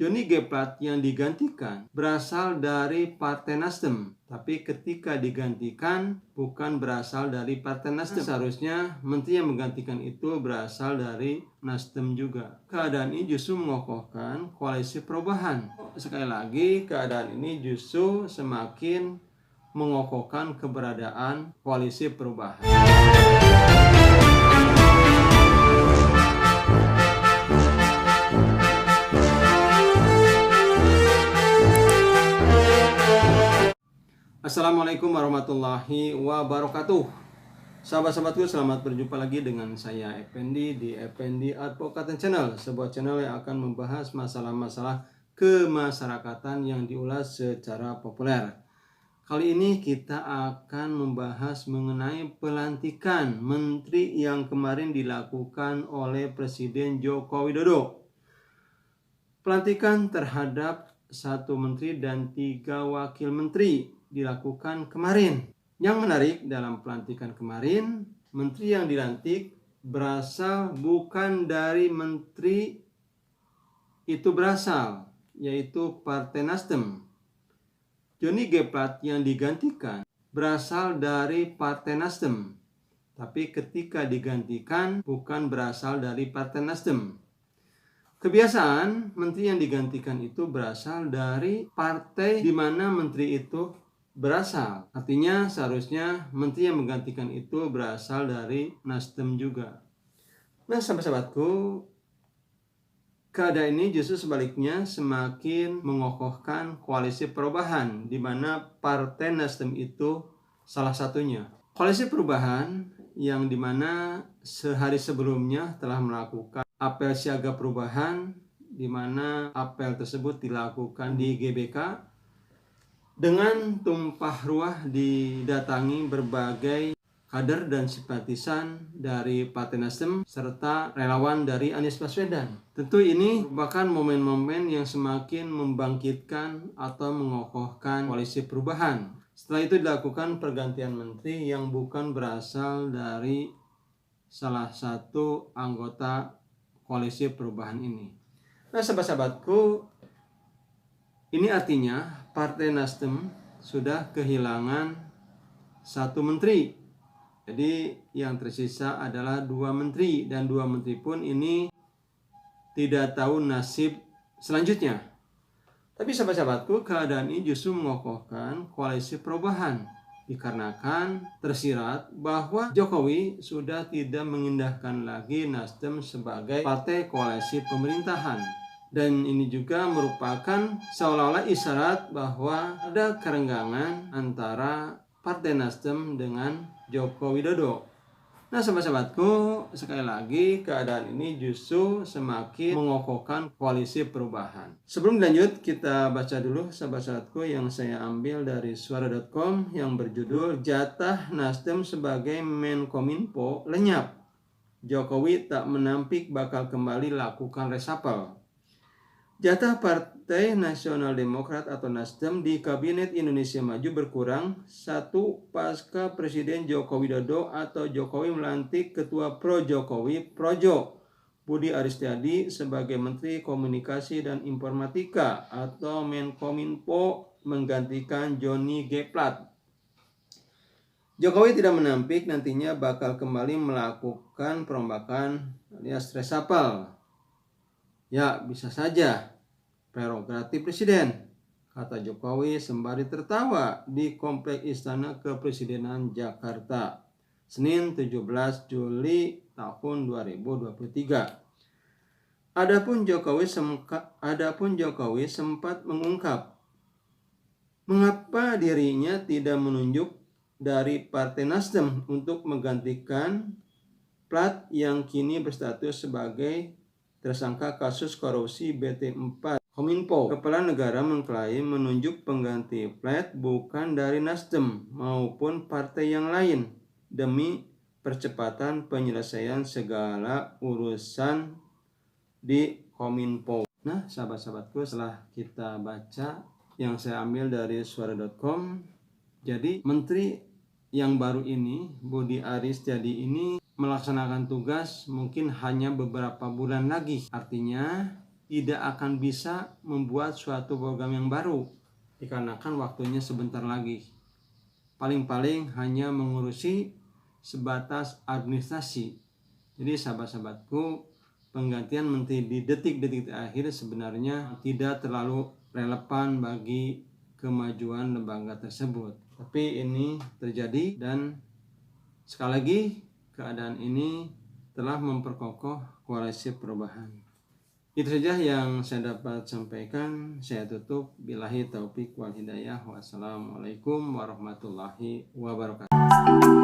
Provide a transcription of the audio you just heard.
Johnny G. Plate yang digantikan berasal dari Partai Nasdem, tapi ketika digantikan bukan berasal dari Partai Nasdem. Seharusnya menteri yang menggantikan itu berasal dari Nasdem juga. Keadaan ini justru mengokohkan koalisi perubahan. Sekali lagi, keadaan ini justru semakin mengokohkan keberadaan koalisi perubahan. Assalamualaikum warahmatullahi wabarakatuh. Sahabat-sahabatku, selamat berjumpa lagi dengan saya Effendi di Effendi Advocaten Channel, sebuah channel yang akan membahas masalah-masalah kemasyarakatan yang diulas secara populer. Kali ini kita akan membahas mengenai pelantikan menteri yang kemarin dilakukan oleh Presiden Joko Widodo. Pelantikan terhadap 1 menteri dan 3 wakil menteri dilakukan kemarin. Yang menarik dalam pelantikan kemarin, menteri yang dilantik berasal bukan dari menteri itu berasal, yaitu Partai Nasdem. Johnny G. Plate yang digantikan berasal dari Partai Nasdem, tapi ketika digantikan bukan berasal dari Partai Nasdem. Kebiasaan menteri yang digantikan itu berasal dari partai di mana menteri itu berasal. Artinya seharusnya menteri yang menggantikan itu berasal dari Nasdem juga. Nah, sahabat-sahabatku, keadaan ini justru sebaliknya semakin mengokohkan koalisi perubahan, di mana Partai Nasdem itu salah satunya. Koalisi perubahan yang dimana sehari sebelumnya telah melakukan apel siaga perubahan, di mana apel tersebut dilakukan di GBK dengan tumpah ruah didatangi berbagai kader dan simpatisan dari Partai Nasdem serta relawan dari Anies Baswedan. Tentu ini merupakan momen-momen yang semakin membangkitkan atau mengokohkan koalisi perubahan. Setelah itu dilakukan pergantian menteri yang bukan berasal dari salah satu anggota koalisi perubahan ini. Nah, sahabat-sahabatku, ini artinya Partai Nasdem sudah kehilangan 1 menteri. Jadi yang tersisa adalah 2 menteri, dan 2 menteri pun ini tidak tahu nasib selanjutnya. Tapi sahabat-sahabatku, keadaan ini justru mengokohkan koalisi perubahan, dikarenakan tersirat bahwa Jokowi sudah tidak mengindahkan lagi Nasdem sebagai partai koalisi pemerintahan. Dan ini juga merupakan seolah-olah isyarat bahwa ada kerenggangan antara Partai Nasdem dengan Joko Widodo. Nah, sahabat-sahabatku, sekali lagi keadaan ini justru semakin mengokohkan koalisi perubahan. Sebelum lanjut, kita baca dulu sahabat-sahabatku yang saya ambil dari suara.com yang berjudul "Jatah Nasdem sebagai Menkominfo lenyap. Jokowi tak menampik bakal kembali lakukan resapel." Jatah Partai Nasional Demokrat atau Nasdem di Kabinet Indonesia Maju berkurang 1 pasca Presiden Joko Widodo atau Jokowi melantik Ketua Pro Jokowi Projo Budi Aristiadi sebagai Menteri Komunikasi dan Informatika atau Menkominfo menggantikan Johnny G. Plate. Jokowi tidak menampik nantinya bakal kembali melakukan perombakan alias resapel. Ya, bisa saja, prerogatif presiden, kata Jokowi sembari tertawa di Komplek Istana Kepresidenan Jakarta, Senin 17 Juli tahun 2023. Adapun Jokowi sempat mengungkap mengapa dirinya tidak menunjuk dari Partai Nasdem untuk menggantikan Plate yang kini berstatus sebagai tersangka kasus korupsi BT4 Kominfo. Kepala negara mengklaim menunjuk pengganti Plate bukan dari Nasdem maupun partai yang lain demi percepatan penyelesaian segala urusan di Kominfo. Nah, sahabat-sahabatku, setelah kita baca yang saya ambil dari suara.com, jadi menteri yang baru ini, Budi Aristiadi ini melaksanakan tugas mungkin hanya beberapa bulan lagi. Artinya tidak akan bisa membuat suatu program yang baru dikarenakan waktunya sebentar lagi. Paling-paling hanya mengurusi sebatas administrasi. Jadi sahabat-sahabatku, penggantian menteri di detik-detik akhir sebenarnya tidak terlalu relevan bagi kemajuan lembaga tersebut. Tapi ini terjadi dan sekali lagi keadaan ini telah memperkokoh koalisi perubahan. Itu saja yang saya dapat sampaikan. Saya tutup. Billahi taufik wal hidayah. Wassalamualaikum warahmatullahi wabarakatuh.